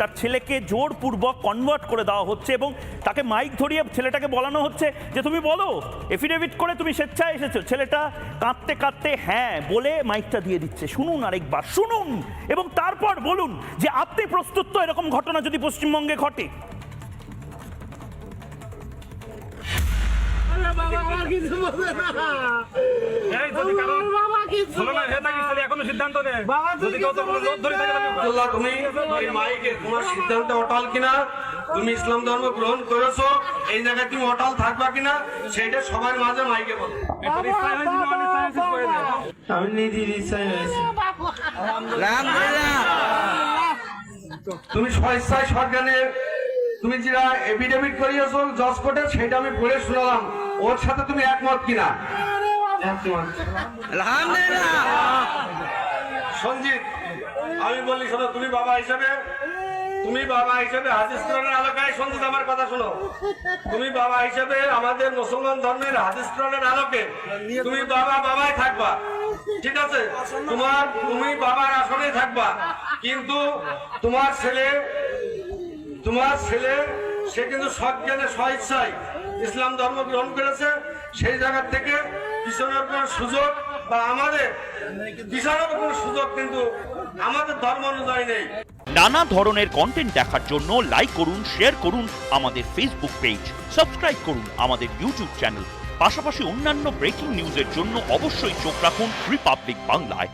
তার ছেলেকে জোরপূর্বক কনভার্ট করে দেওয়া হচ্ছে এবং তাকে মাইক ধরিয়ে ছেলেটাকে বলানো হচ্ছে যে তুমি বলো, এফিডেভিট করে তুমি স্বেচ্ছায় এসেছো। ছেলেটা কাঁদতে কাঁদতে হ্যাঁ বলে মাইকটা দিয়ে দিচ্ছে। শুনুন আরেকবার, শুনুন এবং তারপর বলুন যে আপনি প্রস্তুত তো এরকম ঘটনা যদি পশ্চিমবঙ্গে ঘটে। তুমি ইসলাম ধর্ম গ্রহণ করেছো, এই জায়গায় তুমি অটল থাকবা কিনা সেটা সবার মাঝে মাইকে বলো। আমি নিধি তুমি স্বেচ্ছায় সরকারে তুমি যেটা এফিডেভিট করিয়েছো জজ কোর্টে, সেটা আমি পড়ে শুনলাম। ওর সাথে তুমি একমত কিনা? সঞ্জিত, আমি বলি শোনো, তুমি বাবা হিসেবে হাদিস কোরআনের আলোকে, সঞ্জিত আমার কথা শোনো, তুমি বাবা হিসেবে আমাদের মুসলমান ধর্মের হাদিস কোরআনের আলোকে তুমি বাবাই থাকবা, ঠিক আছে? তুমি বাবার আসনে থাকবা, কিন্তু তোমার ছেলে সে কিন্তু সজ্ঞানে স্বেচ্ছায় ইসলাম ধর্ম গ্রহণ করেছে। সেই জায়গা থেকে পিছনের কোনো সুযোগ বা আমাদের পিছনের কোনো সুযোগ কিন্তু আমাদের ধর্ম অনুযায়ী নেই। নানা ধরনের কন্টেন্ট দেখার জন্য লাইক করুন, শেয়ার করুন আমাদের ফেসবুক পেজ, সাবস্ক্রাইব করুন আমাদের ইউটিউব চ্যানেল। পাশাপাশি অন্যান্য ব্রেকিং নিউজের জন্য অবশ্যই চোখ রাখুন রিপাবলিক বাংলায়।